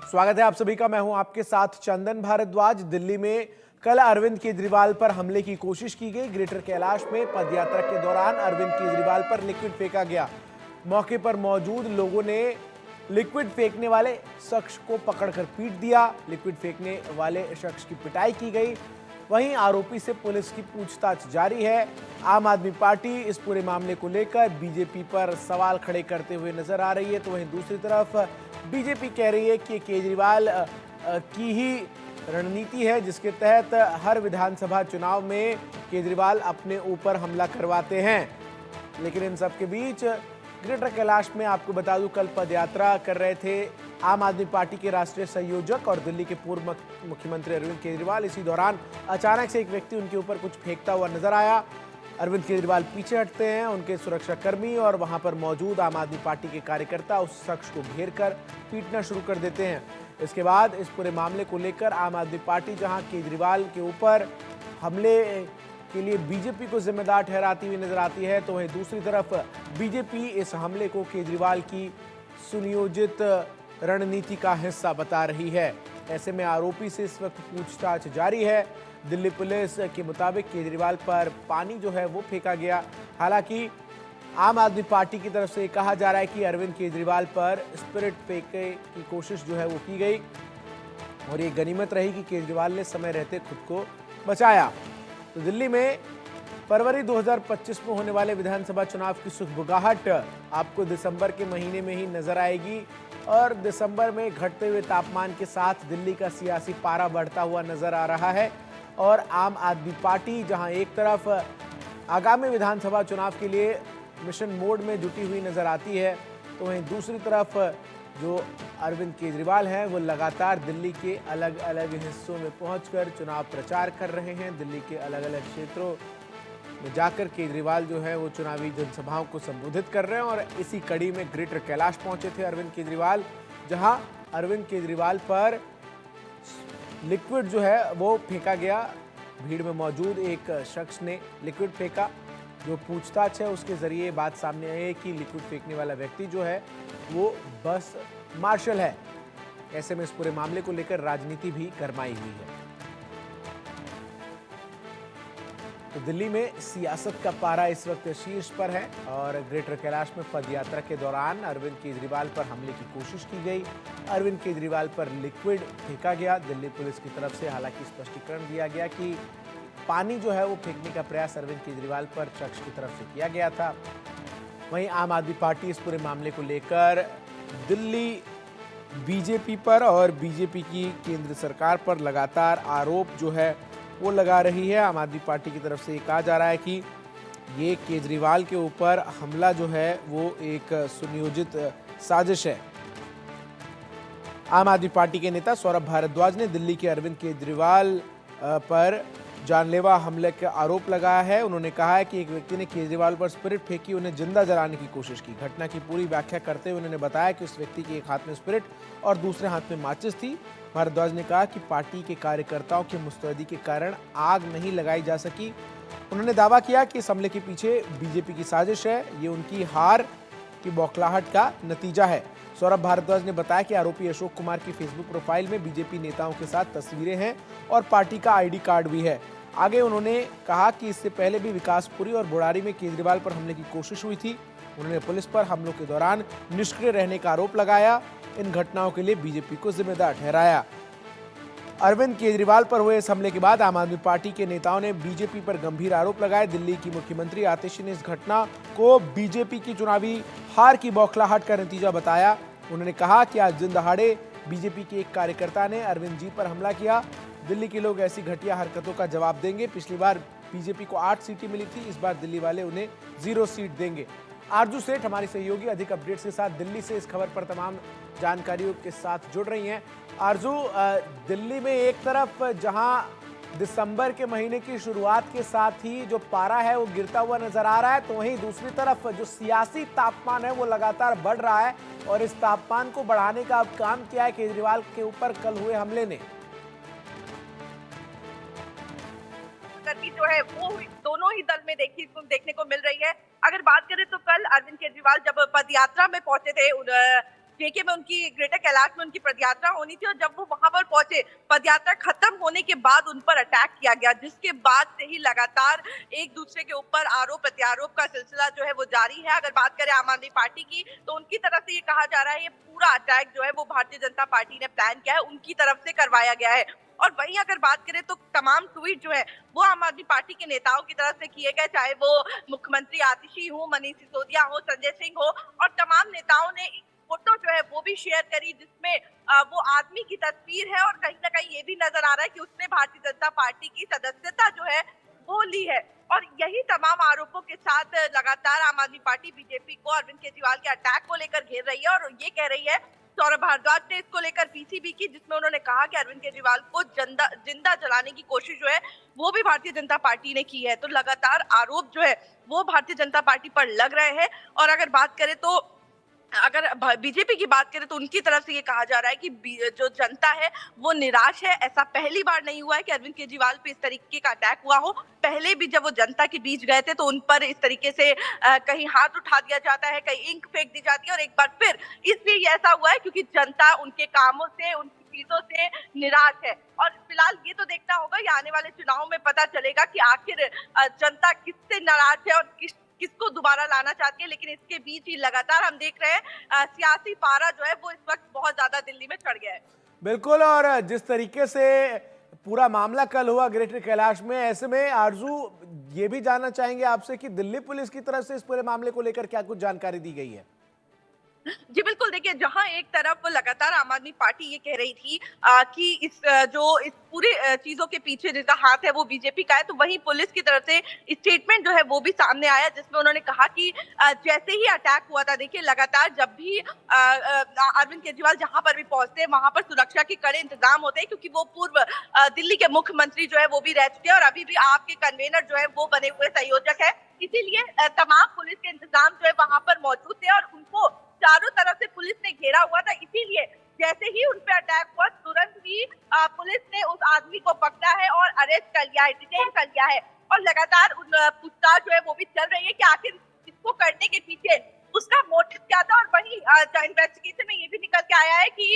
स्वागत है आप सभी का। मैं हूं आपके साथ चंदन भारद्वाज। दिल्ली में कल अरविंद केजरीवाल पर हमले की कोशिश की गई। ग्रेटर कैलाश में पदयात्रा के दौरान अरविंद केजरीवाल पर लिक्विड फेंका गया। मौके पर मौजूद लोगों ने लिक्विड फेंकने वाले शख्स को पकड़कर पीट दिया। लिक्विड फेंकने वाले शख्स की पिटाई की गई। वहीं आरोपी से पुलिस की पूछताछ जारी है। आम आदमी पार्टी इस पूरे मामले को लेकर बीजेपी पर सवाल खड़े करते हुए नजर आ रही है, तो वहीं दूसरी तरफ बीजेपी कह रही है कि केजरीवाल की ही रणनीति है, जिसके तहत हर विधानसभा चुनाव में केजरीवाल अपने ऊपर हमला करवाते हैं। लेकिन इन सब के बीच ग्रेटर कैलाश में आपको बता दूं, कल पदयात्रा कर रहे थे आम आदमी पार्टी के राष्ट्रीय संयोजक और दिल्ली के पूर्व मुख्यमंत्री अरविंद केजरीवाल। इसी दौरान अचानक से एक व्यक्ति उनके ऊपर कुछ फेंकता हुआ नजर आया। अरविंद केजरीवाल पीछे हटते हैं, उनके सुरक्षाकर्मी और वहां पर मौजूद आम आदमी पार्टी के कार्यकर्ता उस शख्स को घेर कर पीटना शुरू कर देते हैं। इसके बाद इस पूरे मामले को लेकर आम आदमी पार्टी जहां केजरीवाल के ऊपर हमले के लिए बीजेपी को जिम्मेदार ठहराती हुई नजर आती है, तो वहीं दूसरी तरफ बीजेपी इस हमले को केजरीवाल की सुनियोजित रणनीति का हिस्सा बता रही है। ऐसे में आरोपी से इस वक्त पूछताछ जारी है। दिल्ली पुलिस के मुताबिक केजरीवाल पर पानी जो है वो फेंका गया। हालांकि आम आदमी पार्टी की तरफ से कहा जा रहा है कि अरविंद केजरीवाल पर स्पिरिट फेंकने की कोशिश जो है वो की गई और ये गनीमत रही कि केजरीवाल ने समय रहते खुद को बचाया। तो दिल्ली में फरवरी 2025 में होने वाले विधानसभा चुनाव की सुगबुगाहट आपको दिसंबर के महीने में ही नजर आएगी और दिसंबर में घटते हुए तापमान के साथ दिल्ली का सियासी पारा बढ़ता हुआ नजर आ रहा है। और आम आदमी पार्टी जहां एक तरफ आगामी विधानसभा चुनाव के लिए मिशन मोड में जुटी हुई नजर आती है, तो वहीं दूसरी तरफ जो अरविंद केजरीवाल हैं वो लगातार दिल्ली के अलग अलग हिस्सों में पहुंचकर चुनाव प्रचार कर रहे हैं। दिल्ली के अलग अलग क्षेत्रों में जाकर केजरीवाल जो है वो चुनावी जनसभाओं को संबोधित कर रहे हैं और इसी कड़ी में ग्रेटर कैलाश पहुंचे थे अरविंद केजरीवाल, जहां अरविंद केजरीवाल पर लिक्विड जो है वो फेंका गया। भीड़ में मौजूद एक शख्स ने लिक्विड फेंका। जो पूछताछ है उसके जरिए बात सामने आई है कि लिक्विड फेंकने वाला व्यक्ति जो है वो बस मार्शल है। ऐसे में इस पूरे मामले को लेकर राजनीति भी गरमाई हुई है। तो दिल्ली में सियासत का पारा इस वक्त शीर्ष पर है और ग्रेटर कैलाश में पदयात्रा के दौरान अरविंद केजरीवाल पर हमले की कोशिश की गई। अरविंद केजरीवाल पर लिक्विड फेंका गया। दिल्ली पुलिस की तरफ से हालांकि स्पष्टीकरण दिया गया कि पानी जो है वो फेंकने का प्रयास अरविंद केजरीवाल पर शख्स की तरफ से किया गया था। वहीं आम आदमी पार्टी इस पूरे मामले को लेकर दिल्ली बीजेपी पर और बीजेपी की केंद्र सरकार पर लगातार आरोप जो है वो लगा रही है। आम आदमी पार्टी की तरफ से ये कहा जा रहा है कि ये केजरीवाल के ऊपर हमला जो है वो एक सुनियोजित साजिश है। आम आदमी पार्टी के नेता सौरभ भारद्वाज ने दिल्ली के अरविंद केजरीवाल पर जानलेवा हमले का आरोप लगाया है। उन्होंने कहा है कि एक व्यक्ति ने केजरीवाल पर स्पिरिट फेंकी, उन्हें जिंदा जलाने की कोशिश की। घटना की पूरी व्याख्या करते हुए उन्होंने बताया कि उस व्यक्ति के एक हाथ में स्पिरिट और दूसरे हाथ में माचिस थी। भारद्वाज ने कहा कि पार्टी के कार्यकर्ताओं की मुस्तैदी के कारण आग नहीं लगाई जा सकी। उन्होंने दावा किया कि इस हमले के पीछे बीजेपी की साजिश है, ये उनकी हार की बौखलाहट का नतीजा है। सौरभ भारद्वाज ने बताया कि आरोपी अशोक कुमार की फेसबुक प्रोफाइल में बीजेपी नेताओं के साथ तस्वीरें हैं और पार्टी का आईडी कार्ड भी है। आगे उन्होंने कहा कि इससे पहले भी विकासपुरी और बुराड़ी में केजरीवाल पर हमले की कोशिश हुई थी। उन्होंने पुलिस पर हमलों के दौरान निष्क्रिय रहने का आरोप लगाया। इन घटनाओं के लिए बीजेपी को जिम्मेदार ठहराया। अरविंद केजरीवाल पर हुए इस हमले के बाद आम आदमी पार्टी के नेताओं ने बीजेपी पर गंभीर आरोप लगाए। दिल्ली की मुख्यमंत्री आतिशी ने इस घटना को बीजेपी की चुनावी हार की बौखलाहट का नतीजा बताया। उन्होंने कहा कि आज दिन दहाड़े बीजेपी के एक कार्यकर्ता ने अरविंद जी पर हमला किया। दिल्ली के लोग ऐसी घटिया हरकतों का जवाब देंगे। पिछली बार बीजेपी को 8 सीटें मिली थी, इस बार दिल्ली वाले उन्हें 0 सीट देंगे। आरजू सेठ हमारी सहयोगी अधिक अपडेट्स के साथ दिल्ली से इस खबर पर तमाम जानकारियों के साथ जुड़ रही हैं। आरजू, दिल्ली में एक तरफ जहां दिसंबर के महीने की शुरुआत के साथ ही जो पारा है वो गिरता हुआ नजर आ रहा है, तो वहीं दूसरी तरफ जो सियासी तापमान है वो लगातार बढ़ रहा है और इस तापमान को बढ़ाने का अब काम किया है केजरीवाल के ऊपर कल हुए हमले ने। जो है वो दोनों ही दल में देखने को मिल रही है। अगर बात करें तो कल अरविंद केजरीवाल जब पदयात्रा में पहुंचे थे जेके में उनकी ग्रेटर कैलाश में उनकी पदयात्रा होनी थी और जब वो वहां पर पहुंचे, पदयात्रा खत्म होने के बाद उन पर अटैक किया गया, जिसके बाद से ही लगातार एक दूसरे के ऊपर आरोप प्रत्यारोप का सिलसिला जो है वो जारी है। अगर बात करें आम आदमी पार्टी की, तो उनकी तरफ से ये कहा जा रहा है ये पूरा अटैक जो है वो भारतीय जनता पार्टी ने प्लान किया है, उनकी तरफ से करवाया गया है। और वहीं अगर बात करें तो तमाम ट्वीट जो है वो आम आदमी पार्टी के नेताओं की तरफ से किए गए, चाहे वो मुख्यमंत्री आतिशी हो, मनीष सिसोदिया हो, संजय सिंह हो, और तमाम नेताओं ने फोटो जो है वो भी शेयर करी जिसमें वो आदमी की तस्वीर है और कहीं ना कहीं ये भी नजर आ रहा है कि उसने भारतीय जनता पार्टी की सदस्यता जो है वो ली है। और यही तमाम आरोपों के साथ लगातार आम आदमी पार्टी बीजेपी को अरविंद केजरीवाल के अटैक को लेकर घेर रही है और ये कह रही है, सौरभ भारद्वाज ने इसको लेकर पीसीबी की, जिसमें उन्होंने कहा कि अरविंद केजरीवाल को जिंदा जलाने की कोशिश जो है वो भी भारतीय जनता पार्टी ने की है। तो लगातार आरोप जो है वो भारतीय जनता पार्टी पर लग रहे हैं। और अगर बात करें तो अगर बीजेपी की बात करें तो उनकी तरफ से ये कहा जा रहा है कि जो जनता है वो निराश है। ऐसा पहली बार नहीं हुआ है कि अरविंद केजरीवाल पे इस तरीके का अटैक हुआ हो। पहले भी जब वो जनता के बीच गए थे तो उन पर इस तरीके से कहीं हाथ उठा दिया जाता है, कहीं इंक फेंक दी जाती है, और एक बार फिर इसलिए ये ऐसा हुआ है क्योंकि जनता उनके कामों से, उनकी चीजों से निराश है। और फिलहाल ये तो देखना होगा, ये आने वाले चुनाव में पता चलेगा कि आखिर जनता किससे नाराज है और किसको दोबारा लाना चाहती है। लेकिन इसके बीच ही लगातार हम देख रहे हैं सियासी पारा जो है वो इस वक्त बहुत ज्यादा दिल्ली में चढ़ गया है। बिल्कुल, और जिस तरीके से पूरा मामला कल हुआ ग्रेटर कैलाश में, ऐसे में आरजू ये भी जानना चाहेंगे आपसे कि दिल्ली पुलिस की तरफ से इस पूरे मामले को लेकर क्या कुछ जानकारी दी गई है? जी बिल्कुल, देखिए जहां एक तरफ लगातार आम आदमी पार्टी ये कह रही थी कि इस पूरे चीजों के पीछे जिसका हाथ है वो बीजेपी का है, तो वहीं पुलिस की तरफ से स्टेटमेंट जो है वो भी सामने आया जिसमें उन्होंने कहा कि जैसे ही अटैक हुआ था, देखिए लगातार जब भी अरविंद केजरीवाल जहां पर भी पहुंचते हैं वहां पर सुरक्षा के कड़े इंतजाम होते हैं, क्योंकि वो पूर्व दिल्ली के मुख्यमंत्री जो है वो भी रह चुके हैं और अभी भी आपके कन्वेनर जो है वो बने हुए संयोजक है। इसीलिए तमाम पुलिस के इंतजाम जो है वहां पर मौजूद थे और उनको चारों तरफ से पुलिस ने घेरा हुआ था। इसीलिए जैसे ही उन पे अटैक हुआ तुरंत ही पुलिस ने उस आदमी को पकड़ा है और अरेस्ट कर लिया है, डिटेन कर लिया है। और लगातार पूछताछ जो है वो भी चल रही है कि आखिर इसको करने के पीछे उसका मोटिव क्या था। और वही इन्वेस्टिगेशन में ये भी निकल के आया है कि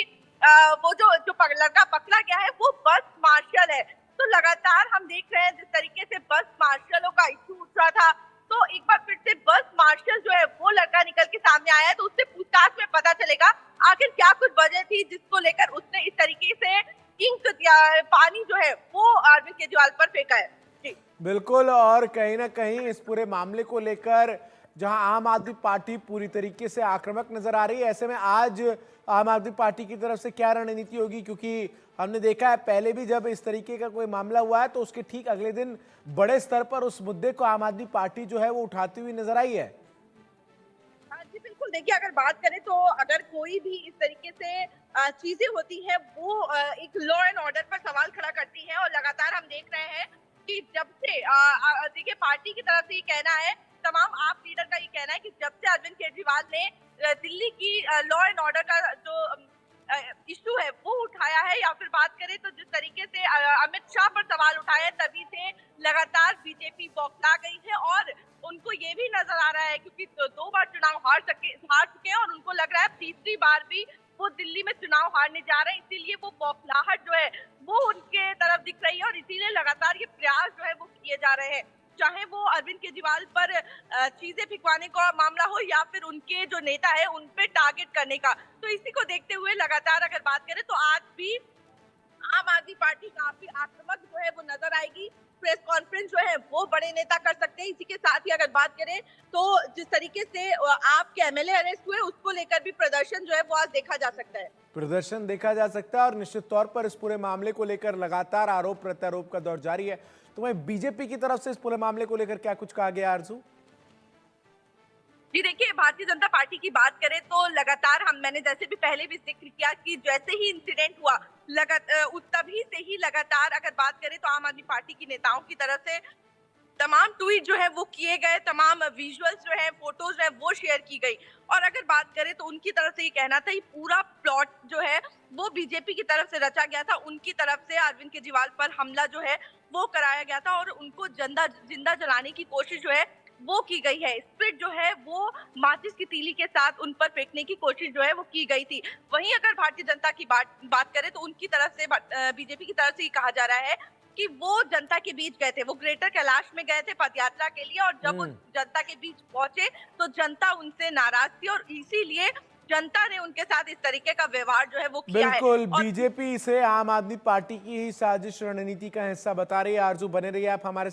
वो जो लड़का पकड़ा गया है वो बस मार्शल है। तो लगातार हम देख रहे हैं जिस तरीके से बस मार्शलों का इशू उठ रहा था, तो एक बार फिर से बस मार्शल जो है वो लड़का निकल के सामने आया है, तो उससे पूछताछ में पता चलेगा आखिर क्या कुछ वजह थी जिसको लेकर उसने इस तरीके से इंक या पानी जो है वो अरविंद केजरीवाल पर फेंका है। जी बिल्कुल, और कहीं ना कहीं इस पूरे मामले को लेकर जहां आम आदमी पार्टी पूरी तरीके से आक्रामक नजर आ रही है, ऐसे में आज आम आदमी पार्टी की तरफ से क्या रणनीति होगी? क्योंकि हमने देखा है पहले भी जब इस तरीके का कोई मामला हुआ है तो उसके ठीक अगले दिन बड़े स्तर पर उस मुद्दे को आम आदमी पार्टी जो है वो उठाती हुई नजर आई है। जी बिल्कुल, देखिए अगर बात करें तो अगर कोई भी इस तरीके से चीजें होती हैं वो एक लॉ एंड ऑर्डर पर सवाल खड़ा करती है। और लगातार हम देख रहे हैं कि जब से देखिए पार्टी की तरफ से ये कहना है, तमाम आप लीडर का ये कहना है कि जब से अरविंद केजरीवाल ने दिल्ली की लॉ एंड ऑर्डर का जो इशू है वो उठाया है, या फिर बात करें तो जिस तरीके से अमित शाह पर सवाल उठाया, तभी से लगातार बीजेपी बौखला गई है। और उनको ये भी नजर आ रहा है क्योंकि दो बार चुनाव हार चुके हैं और उनको लग रहा है तीसरी बार भी वो दिल्ली में चुनाव हारने जा रहे हैं, इसीलिए वो बौखलाहट जो है वो उनके तरफ दिख रही है और इसीलिए लगातार ये प्रयास जो है वो किए जा रहे हैं, चाहे वो अरविंद केजरीवाल पर चीजें फिकवाने का मामला हो या फिर उनके जो नेता है उन पे टारगेट करने का। तो इसी को देखते हुए लगातार अगर बात करें तो आज भी आम आदमी पार्टी काफी आक्रामक जो है वो नजर आएगी। प्रेस कॉन्फ्रेंस जो है वो बड़े नेता कर सकते हैं। इसी के साथ ही अगर बात करें तो जिस तरीके से आपके एमएलए अरेस्ट हुए उसको लेकर भी प्रदर्शन जो है वो आज देखा जा सकता है। प्रदर्शन देखा जा सकता है और निश्चित तौर पर इस पूरे मामले को लेकर लगातार आरोप प्रत्यारोप का दौर जारी है। तो वहीं बीजेपी की तरफ से इस पूरे मामले को लेकर क्या कुछ कहा गया आरजू? जी देखिए, भारतीय जनता पार्टी की बात करें तो लगातार मैंने जैसे भी पहले भी जिक्र किया कि जैसे ही इंसिडेंट हुआ तभी से ही लगातार अगर बात करें तो आम आदमी पार्टी की नेताओं की तरफ से तमाम ट्वीट जो है वो किए गए, तमाम विजुअल्स जो है, फोटोज जो है वो शेयर की गई। और अगर बात करें तो उनकी तरफ से ये कहना था ये पूरा प्लॉट जो है वो बीजेपी की तरफ से रचा गया था, उनकी तरफ से अरविंद केजरीवाल पर हमला जो है वो कराया गया था और उनको जिंदा जलाने की कोशिश जो है वो की गई है। स्प्रिट जो है वो माचिस की तीली के साथ उन पर फेंकने की कोशिश जो है वो की गई थी। वहीं अगर भारतीय जनता की बात करें तो उनकी तरफ से बीजेपी की तरफ से ये कहा जा रहा है कि वो जनता के बीच गए थे, वो ग्रेटर कैलाश में गए थे पदयात्रा के लिए, और जब वो जनता के बीच पहुंचे तो जनता उनसे नाराज थी और इसीलिए जनता ने उनके साथ इस तरीके का व्यवहार जो है वो किया है। बिल्कुल, और बीजेपी इसे आम आदमी पार्टी की ही साजिश रणनीति का हिस्सा बता रही है। आरजू, बने रहिए आप हमारे साथ।